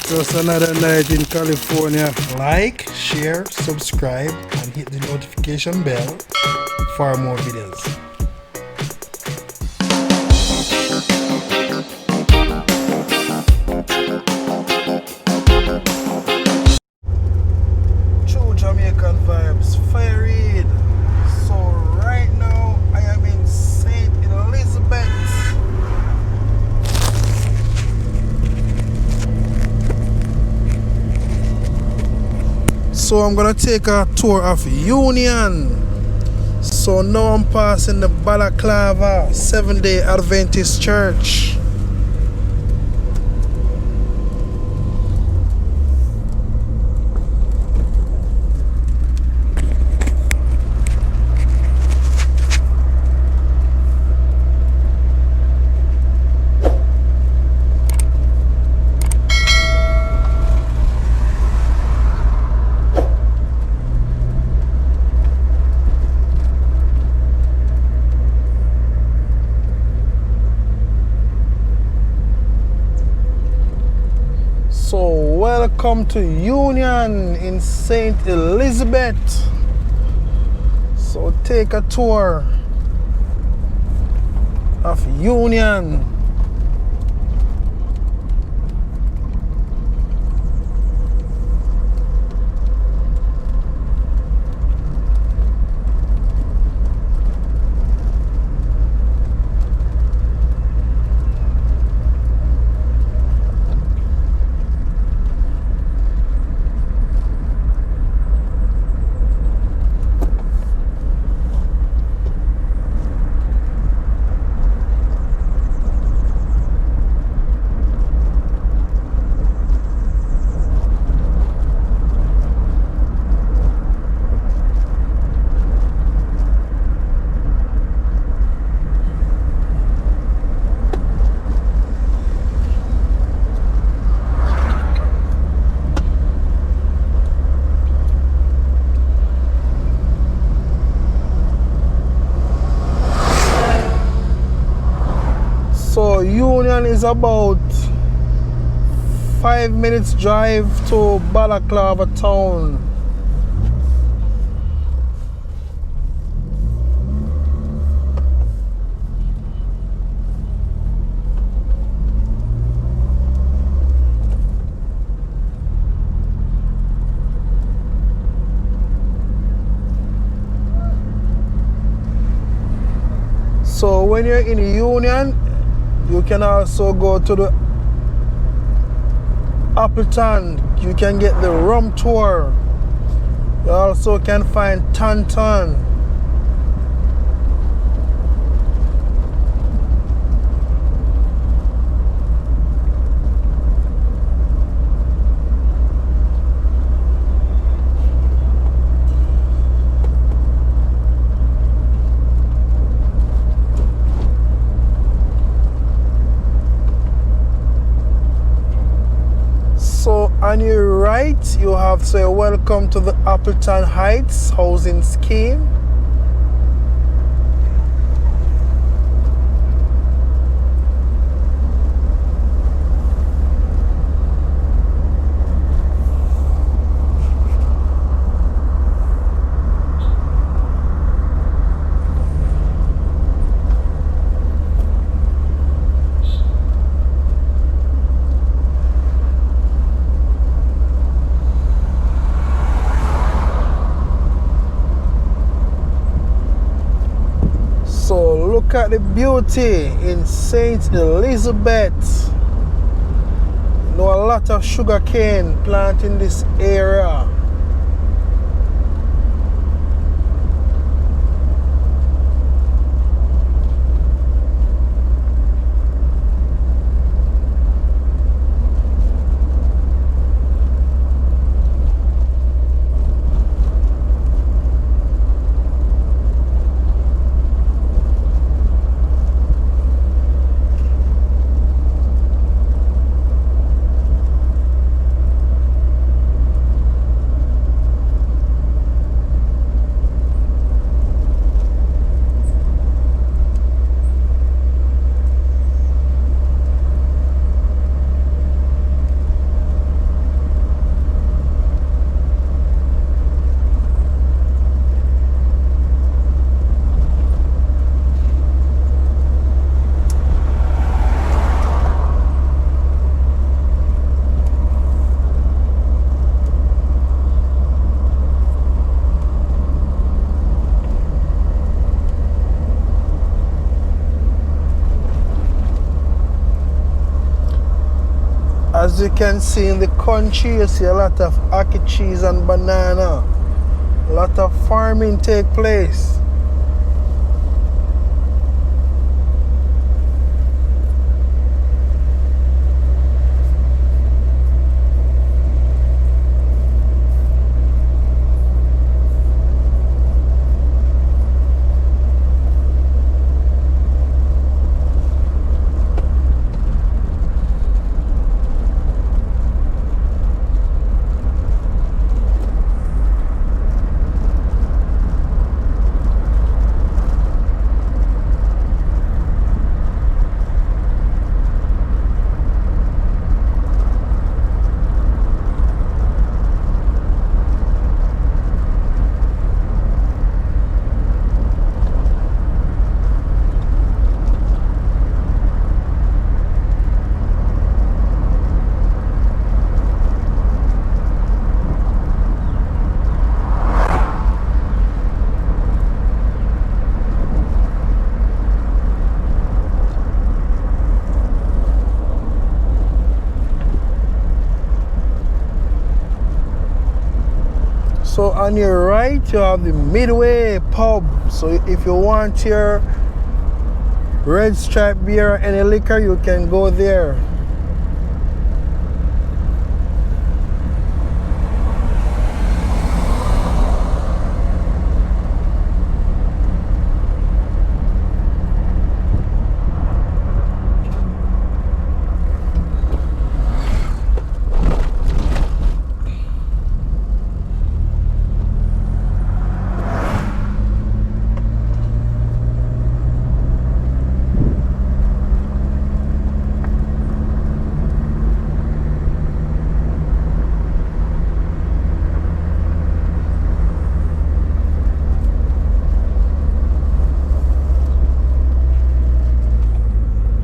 Just another night in California. Like, share, subscribe, and hit the notification bell for more videos. True Jamaican vibes, Fairread. So right now I am in St. Elizabeth. So I'm gonna take a tour of Union. So now I'm passing the Balaclava Seventh-day Adventist Church. So welcome to Union in St. Elizabeth. So take a tour of Union. So Union is about 5 minutes drive to Balaclava town. So when you're in Union, you can also go to the Appleton. You can get the rum tour. You also can find Taunton. So on your right, you have say welcome to the Appleton Heights housing scheme. So look at the beauty in St. Elizabeth. You know, a lot of sugar cane plant in this area. As you can see in the country, you see a lot of ackee cheese and banana. A lot of farming take place. So on your right, you have the Midway pub. So if you want your Red Stripe beer or any liquor, you can go there.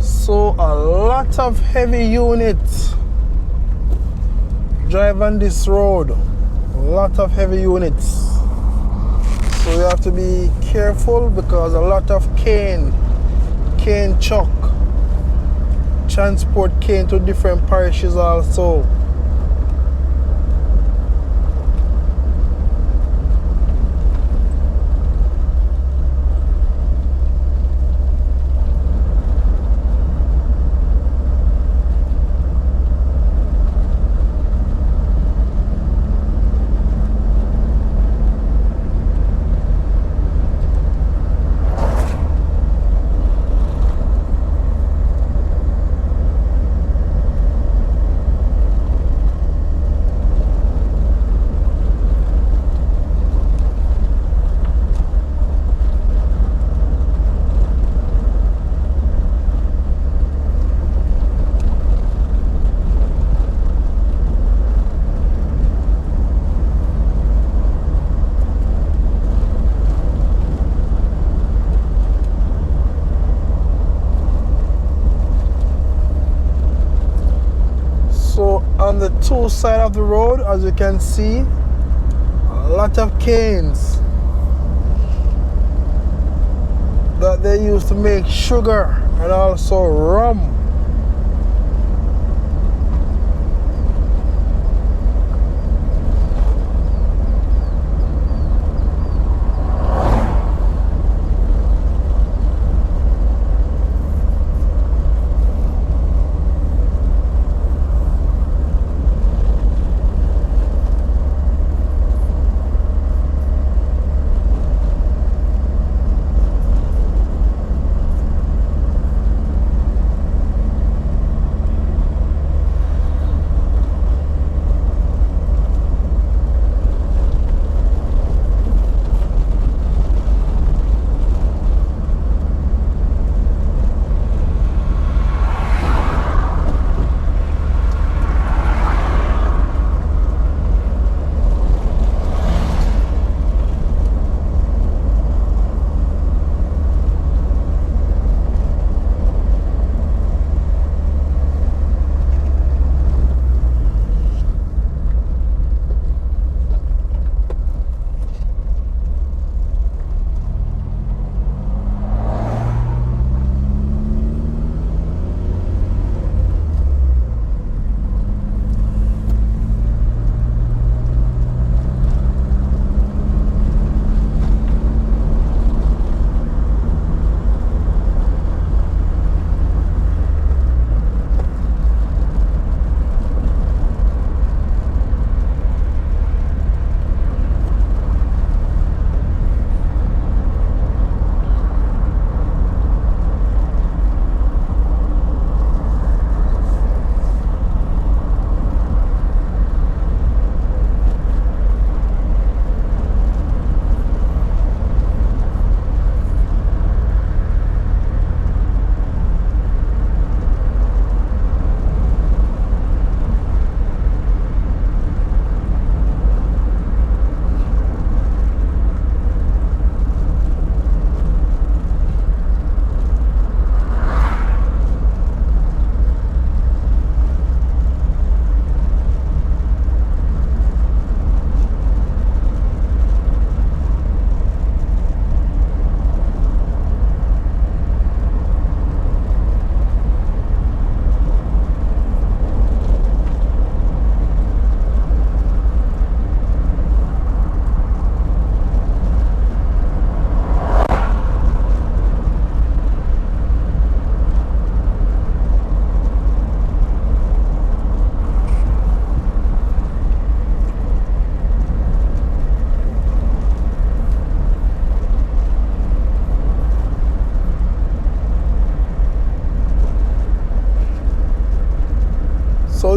So a lot of heavy units drive on this road. A lot of heavy units. So you have to be careful because a lot of cane truck transport cane to different parishes also. On the two sides of the road, as you can see, a lot of canes that they use to make sugar and also rum.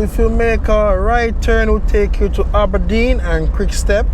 if you make a right turn, it will take you to Aberdeen and Quick Step.